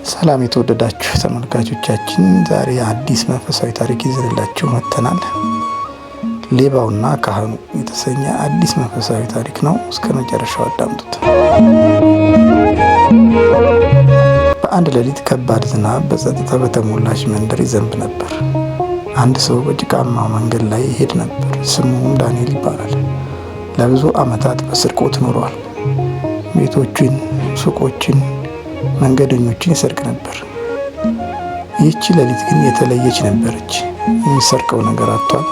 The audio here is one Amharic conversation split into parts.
ሰላም የተወደዳችሁ ተመልካቾቻችን፣ ዛሬ አዲስ መንፈሳዊ ታሪክ ይዘንላችሁ መጥተናል። ሌባውና ካህኑ የተሰኘ አዲስ መንፈሳዊ ታሪክ ነው። እስከ መጨረሻው አዳምጡት። በአንድ ሌሊት ከባድ ዝናብ በጸጥታ በተሞላች መንደር ይዘንብ ነበር። አንድ ሰው በጭቃማ መንገድ ላይ ይሄድ ነበር። ስሙም ዳንኤል ይባላል። ለብዙ ዓመታት በስርቆት ኖሯል። ቤቶችን፣ ሱቆችን፣ መንገደኞችን ይሰርቅ ነበር። ይህቺ ሌሊት ግን የተለየች ነበረች። የሚሰርቀው ነገር አጥቷል፣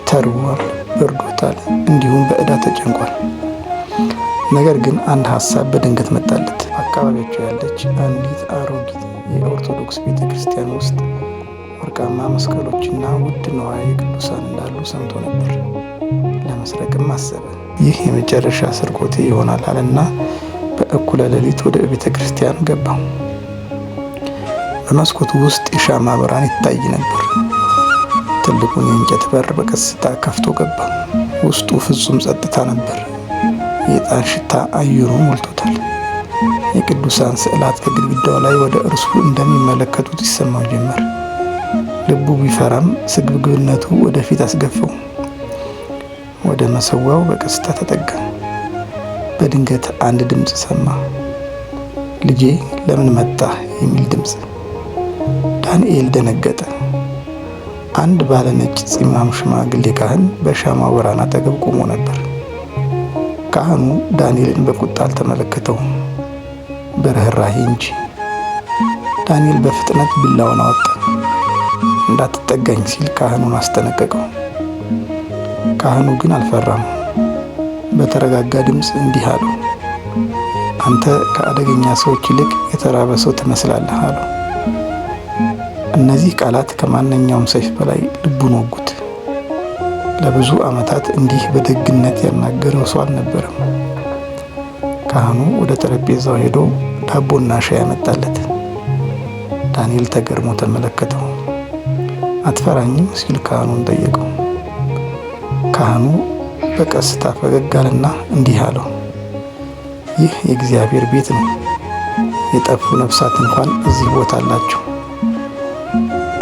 ተርቧል፣ በርዶታል፣ እንዲሁም በዕዳ ተጨንቋል። ነገር ግን አንድ ሀሳብ በድንገት መጣለት። አካባቢያቸው ያለች አንዲት አሮጊት የኦርቶዶክስ ቤተ ክርስቲያን ውስጥ ወርቃማ መስቀሎችና ውድ ንዋየ ቅዱሳን እንዳሉ ሰምቶ ነበር። ለመስረቅም አሰበ። ይህ የመጨረሻ ስርቆቴ ይሆናል አለና በእኩለ ሌሊት ወደ ቤተ ክርስቲያን ገባ። በመስኮቱ ውስጥ የሻማ ብርሃን ይታይ ነበር። ትልቁን የእንጨት በር በቀስታ ከፍቶ ገባ። ውስጡ ፍጹም ጸጥታ ነበር። የዕጣን ሽታ አየሩን ሞልቶታል። የቅዱሳን ስዕላት ከግድግዳው ላይ ወደ እርሱ እንደሚመለከቱት ይሰማው ጀመር። ልቡ ቢፈራም ስግብግብነቱ ወደፊት አስገፋው። ወደ መሰዊያው በቀስታ ተጠጋ። በድንገት አንድ ድምፅ ሰማ። ልጄ ለምን መጣህ? የሚል ድምፅ። ዳንኤል ደነገጠ። አንድ ባለ ነጭ ፂማም ሽማግሌ ካህን በሻማ ብርሃን አጠገብ ቆሞ ነበር። ካህኑ ዳንኤልን በቁጣ አልተመለከተውም፣ በርህራሄ እንጂ። ዳንኤል በፍጥነት ቢላውን አወጣ። እንዳትጠጋኝ ሲል ካህኑን አስጠነቀቀው። ካህኑ ግን አልፈራም። በተረጋጋ ድምፅ እንዲህ አለው፣ አንተ ከአደገኛ ሰዎች ይልቅ የተራበ ሰው ትመስላለህ አለው። እነዚህ ቃላት ከማንኛውም ሰይፍ በላይ ልቡን ወጉት። ለብዙ ዓመታት እንዲህ በደግነት ያናገረው ሰው አልነበረም። ካህኑ ወደ ጠረጴዛው ሄዶ ዳቦና ሻይ ያመጣለት። ዳንኤል ተገርሞ ተመለከተው። አትፈራኝም ሲል ካህኑን ጠየቀው። ካህኑ በቀስታ ፈገግ አለና እንዲህ አለው፣ ይህ የእግዚአብሔር ቤት ነው። የጠፉ ነፍሳት እንኳን እዚህ ቦታ አላቸው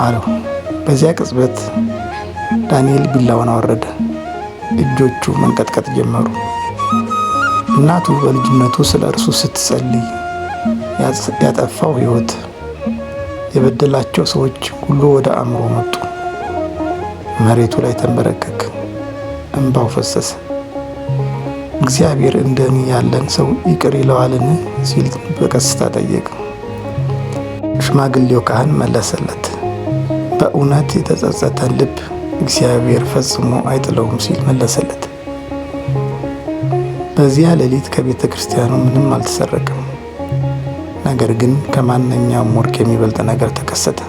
አለው። በዚያ ቅጽበት ዳንኤል ቢላውን አወረደ። እጆቹ መንቀጥቀጥ ጀመሩ። እናቱ በልጅነቱ ስለ እርሱ ስትጸልይ ያጠፋው ሕይወት፣ የበደላቸው ሰዎች ሁሉ ወደ አእምሮ መጡ። መሬቱ ላይ ተንበረከከ። እንባው ፈሰሰ። እግዚአብሔር እንደኔ ያለን ሰው ይቅር ይለዋልን ሲል በቀስታ ጠየቀ። ሽማግሌው ካህን መለሰለት፣ በእውነት የተጸጸተን ልብ እግዚአብሔር ፈጽሞ አይጥለውም ሲል መለሰለት። በዚያ ሌሊት ከቤተ ክርስቲያኑ ምንም አልተሰረቀም። ነገር ግን ከማንኛውም ወርቅ የሚበልጥ ነገር ተከሰተ።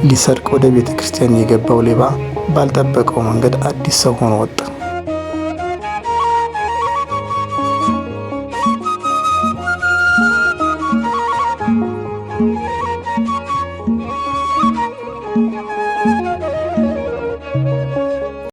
ሊሰርቅ ወደ ቤተ ክርስቲያን የገባው ሌባ ባልጠበቀው መንገድ አዲስ ሰው ሆኖ ወጣ።